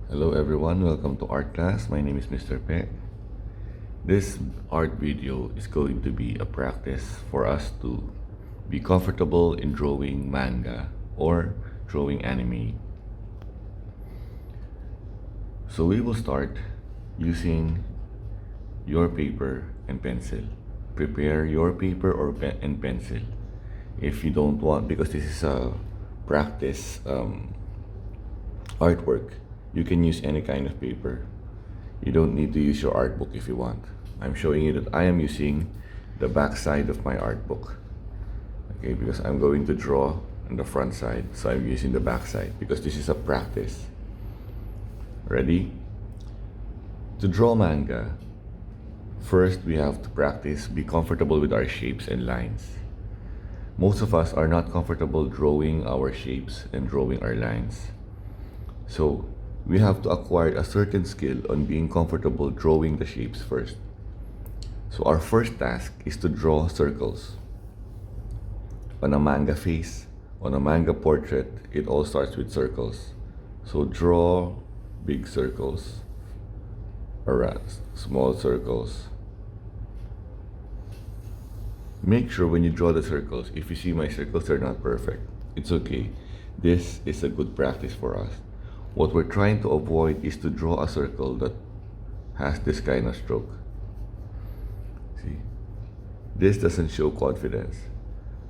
Hello everyone, welcome to art class. My name is Mr. Pe. This art video is going to be a practice for us to be comfortable in drawing manga or drawing anime. So we will start using your paper and pencil. Prepare your paper or and pencil. If you don't want, because this is a practice artwork, you can use any kind of paper. You don't need to use your art book if you want. I'm showing you that I am using the back side of my art book. Okay, because I'm going to draw on the front side, so I'm using the back side because this is a practice. Ready? To draw manga, first we have to practice, be comfortable with our shapes and lines. Most of us are not comfortable drawing our shapes and drawing our lines. So we have to acquire a certain skill on being comfortable drawing the shapes first. So our first task is to draw circles. On a manga face, on a manga portrait, it all starts with circles. So draw big circles, or small circles. Make sure when you draw the circles, if you see my circles, they're not perfect. It's okay. This is a good practice for us. What we're trying to avoid is to draw a circle that has this kind of stroke. See? This doesn't show confidence.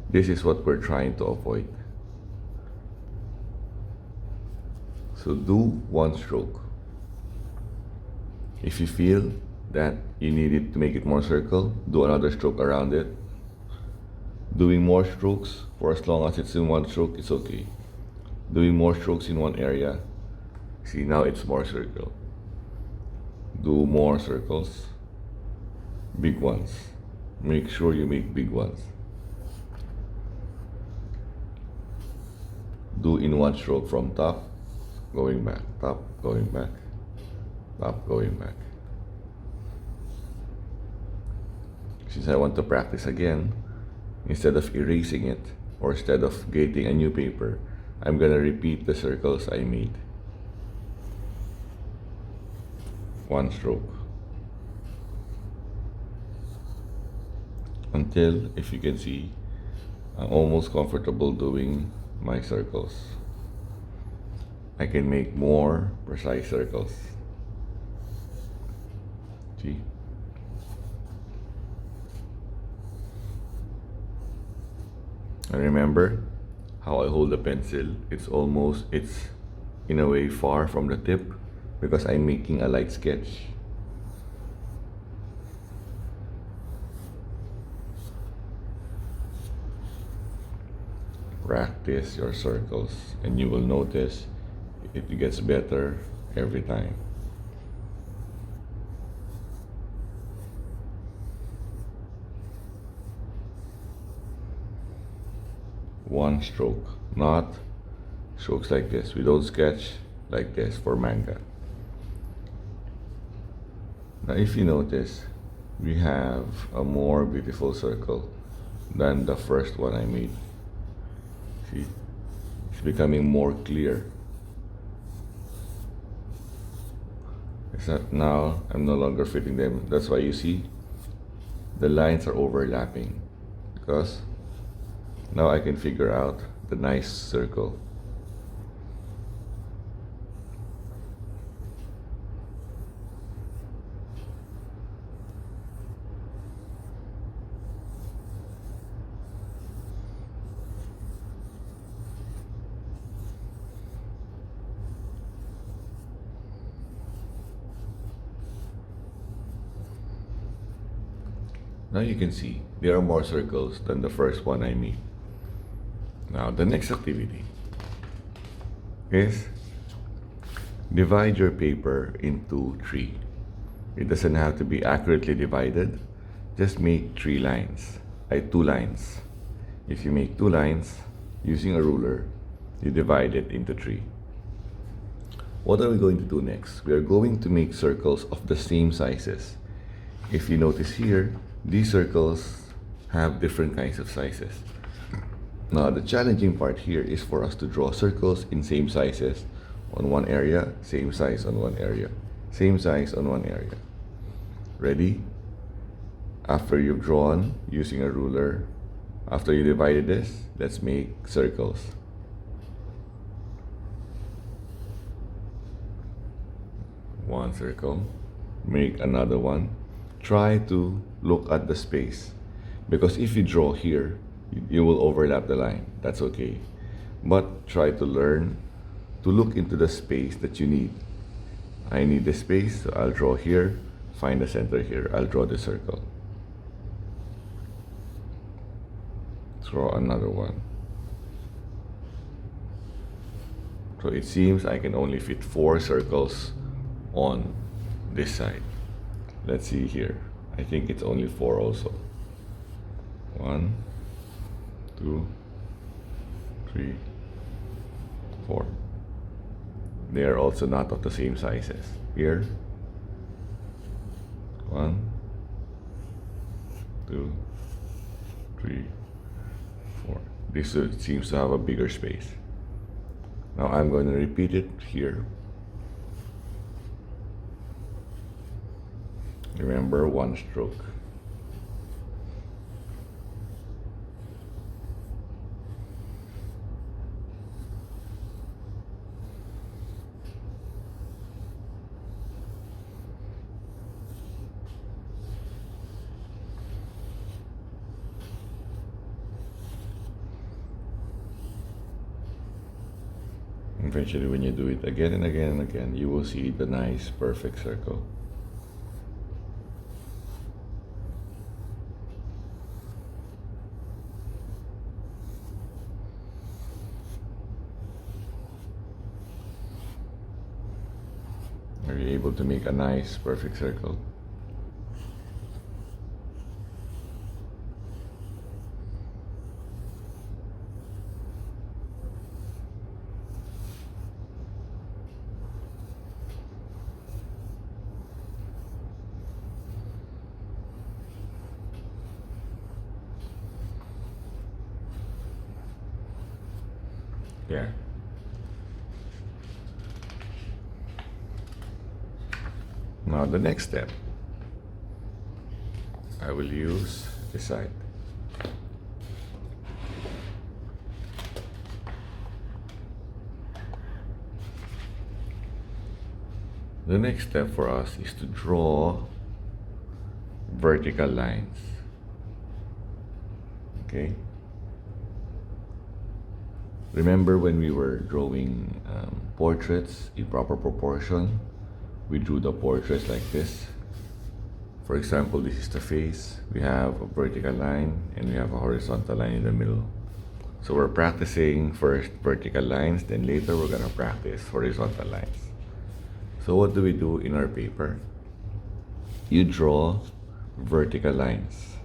This is what we're trying to avoid. So do one stroke. If you feel that you need it to make it more circle, do another stroke around it. Doing more strokes for as long as it's in one stroke is okay. Doing more strokes in one area, see, now it's more circle. Do more circles, big ones. Make sure you make big ones. Do in one stroke from top, going back, top, going back, top, going back. Since I want to practice again, instead of erasing it or instead of getting a new paper, I'm gonna repeat the circles I made. One stroke. Until, if you can see, I'm almost comfortable doing my circles. I can make more precise circles. See? And remember how I hold the pencil. It's in a way far from the tip because I'm making a light sketch. Practice your circles and you will notice it gets better every time. One stroke, not strokes like this. We don't sketch like this for manga. Now if you notice, we have a more beautiful circle than the first one I made. See, it's becoming more clear. Except now I'm no longer fitting them. That's why you see the lines are overlapping, because now I can figure out the nice circle. Now you can see there are more circles than the first one I made. Now the next activity is divide your paper into three. It doesn't have to be accurately divided. Just make two lines. If you make 2 lines using a ruler, you divide it into 3. What are we going to do next? We are going to make circles of the same sizes. If you notice here, these circles have different kinds of sizes. Now the challenging part here is for us to draw circles in same sizes on one area, same size on one area, same size on one area. Ready? After you've drawn using a ruler, after you divided this, let's make circles. One circle, make another one. Try to look at the space, because if you draw here, you will overlap the line. That's okay. But try to learn to look into the space that you need. I need the space, so I'll draw here, find the center here. I'll draw the circle. Draw another one. So it seems I can only fit 4 circles on this side. Let's see here. I think it's only 4 also. 1, 2, 3, 4. They are also not of the same sizes. Here, 1, 2, 3, 4. This seems to have a bigger space. Now I'm going to repeat it here. Remember, one stroke. Eventually, when you do it again and again and again, you will see the nice, perfect circle. Are you able to make a nice, perfect circle? Yeah. Now the next step, I will use this side. The next step for us is to draw vertical lines. Okay? Remember when we were drawing portraits in proper proportion? We drew the portraits like this. For example, this is the face. We have a vertical line and we have a horizontal line in the middle. So we're practicing first vertical lines, then later we're gonna practice horizontal lines. So what do we do in our paper? You draw vertical lines.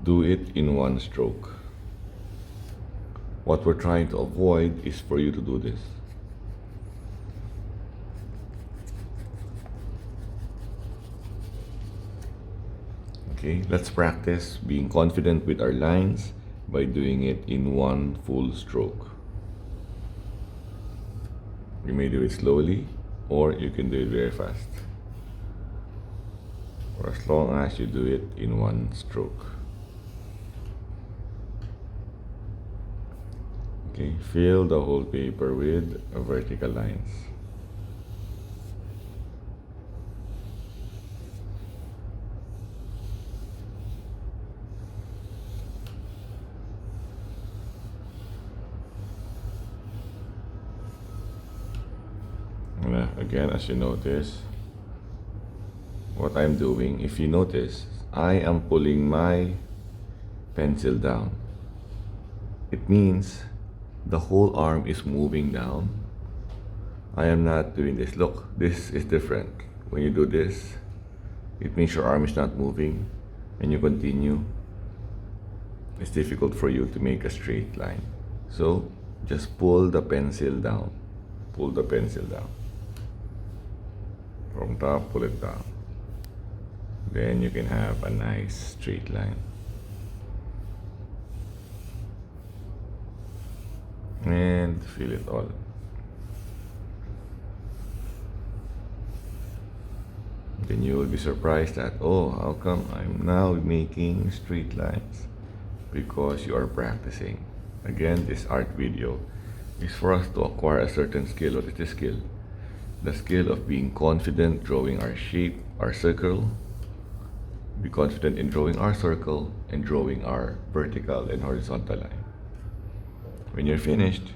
Do it in one stroke. What we're trying to avoid is for you to do this. Okay, let's practice being confident with our lines by doing it in one full stroke. You may do it slowly or you can do it very fast. For as long as you do it in one stroke. Okay, fill the whole paper with vertical lines. And again, as you notice, what I'm doing, if you notice, I am pulling my pencil down. It means the whole arm is moving down. I am not doing this. Look, this is different. When you do this, it means your arm is not moving and you continue. It's difficult for you to make a straight line. So just pull the pencil down. Pull the pencil down. From top, pull it down. Then you can have a nice straight line. and fill it all. Then you will be surprised that, oh, how come I'm now making straight lines? Because you are practicing. Again, this art video is for us to acquire a certain skill. What is this skill? The skill of being confident drawing our shape, our circle. Be confident in drawing our circle and drawing our vertical and horizontal line. When you're finished,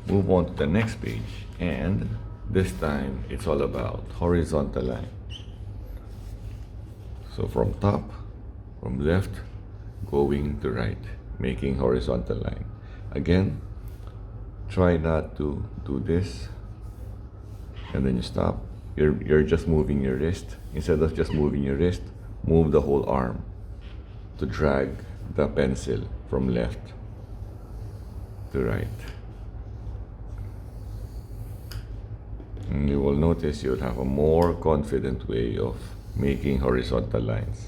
move on to the next page, and this time it's all about horizontal line. So from top, from left, going to right, making horizontal line. Again, try not to do this and then you stop. You're just moving your wrist. Instead of just moving your wrist, move the whole arm to drag the pencil from left to right. And you will notice you'll have a more confident way of making horizontal lines.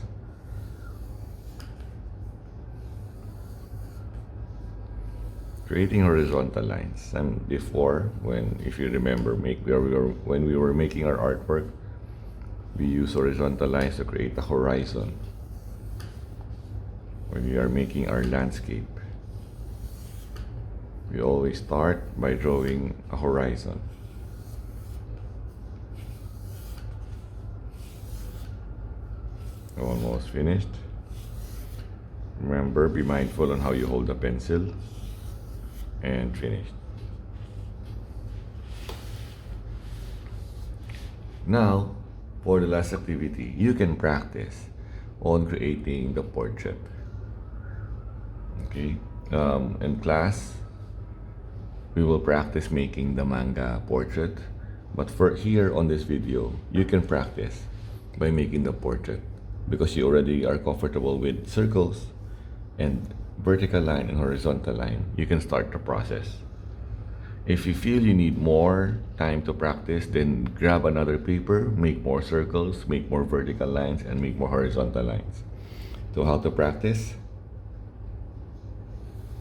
Creating horizontal lines. And before, if you remember, when we were making our artwork, we use horizontal lines to create a horizon. When we are making our landscape, we always start by drawing a horizon. Almost finished. Remember, be mindful on how you hold the pencil. And finished. Now, for the last activity, you can practice on creating the portrait. Okay, in class, we will practice making the manga portrait. But for here on this video, you can practice by making the portrait because you already are comfortable with circles and vertical line and horizontal line. You can start the process. If you feel you need more time to practice, then grab another paper, make more circles, make more vertical lines, and make more horizontal lines. So how to practice?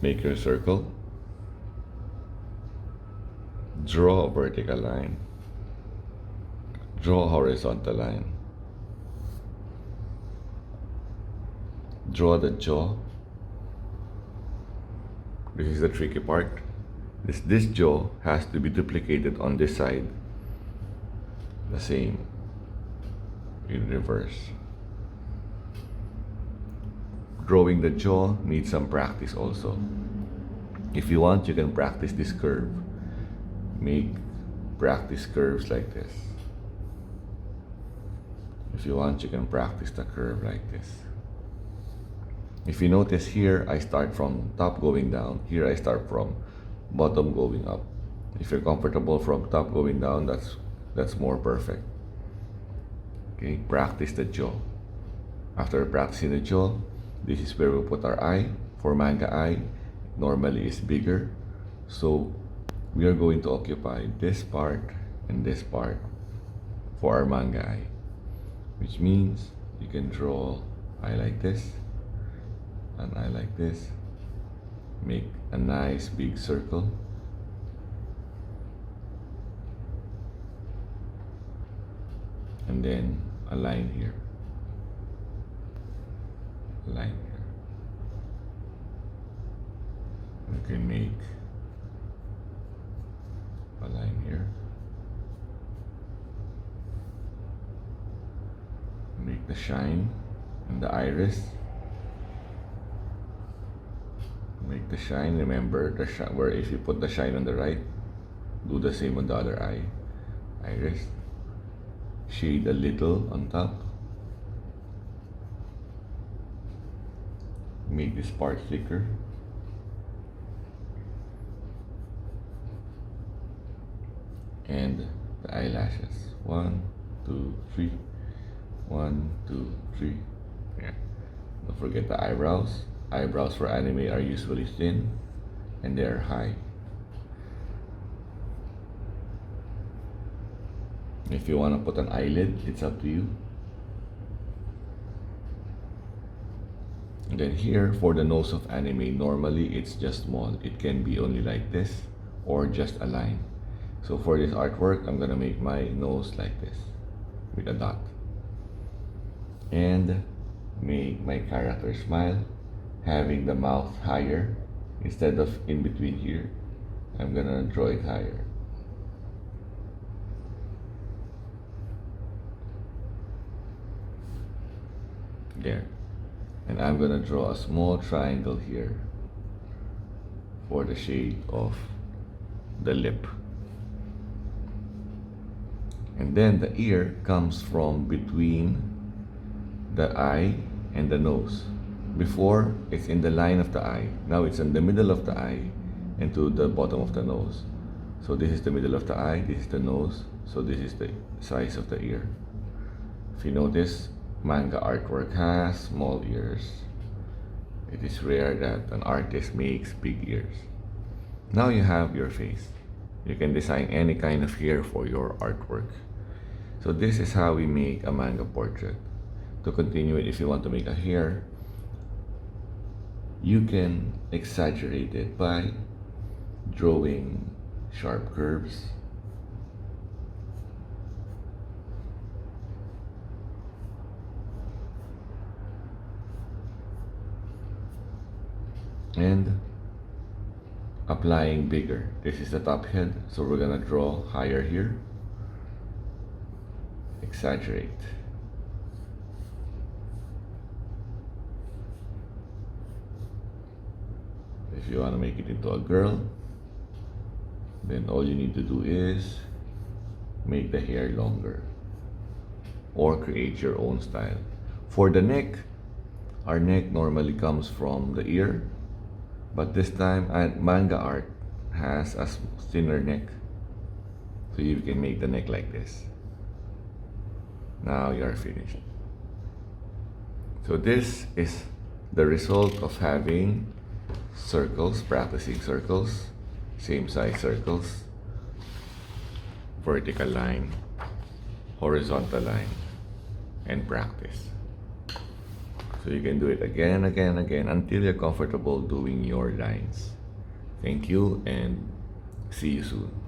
Make your circle, draw a vertical line, draw a horizontal line, draw the jaw. This is the tricky part. This jaw has to be duplicated on this side. The same in reverse. Drawing the jaw needs some practice also. If you want, you can practice this curve. Practice curves like this. If you want, you can practice the curve like this. If you notice here, I start from top going down. Here I start from bottom going up. If you're comfortable from top going down, that's more perfect. Okay, practice the jaw. After practicing the jaw, this is where we put our eye. For manga eye, normally is bigger. So we are going to occupy this part and this part for our manga eye. Which means you can draw eye like this, and eye like this. Make a nice big circle. And then a line here. A line here. You can make a line here. Make the shine and the iris. Make the shine. Remember the shine, where if you put the shine on the right, do the same on the other eye. Iris. Shade a little on top. Make this part thicker. And the eyelashes. 1, 2, 3. 1, 2, 3. Yeah. Don't forget the eyebrows. Eyebrows for anime are usually thin and they are high. If you want to put an eyelid, it's up to you. And then here, for the nose of anime, normally it's just small. It can be only like this, or just a line. So for this artwork, I'm gonna make my nose like this with a dot and make my character smile, having the mouth higher instead of in between here. I'm gonna draw it higher. There. And I'm gonna draw a small triangle here for the shade of the lip. And then the ear comes from between the eye and the nose. Before, it's in the line of the eye. Now it's in the middle of the eye and to the bottom of the nose. So this is the middle of the eye, this is the nose, so this is the size of the ear. If you notice, manga artwork has small ears. It is rare that an artist makes big ears. Now you have your face. You can design any kind of hair for your artwork. So this is how we make a manga portrait. To continue it, if you want to make a hair, you can exaggerate it by drawing sharp curves, and applying bigger. This is the top head, so we're gonna draw higher here. Exaggerate. If you want to make it into a girl, then all you need to do is make the hair longer or create your own style. For the neck, our neck normally comes from the ear, but this time manga art has a thinner neck, so you can make the neck like this. Now you are finished. So this is the result of having circles, practicing circles, same size circles, vertical line, horizontal line, and practice. So you can do it again, again, again until you're comfortable doing your lines. Thank you and see you soon.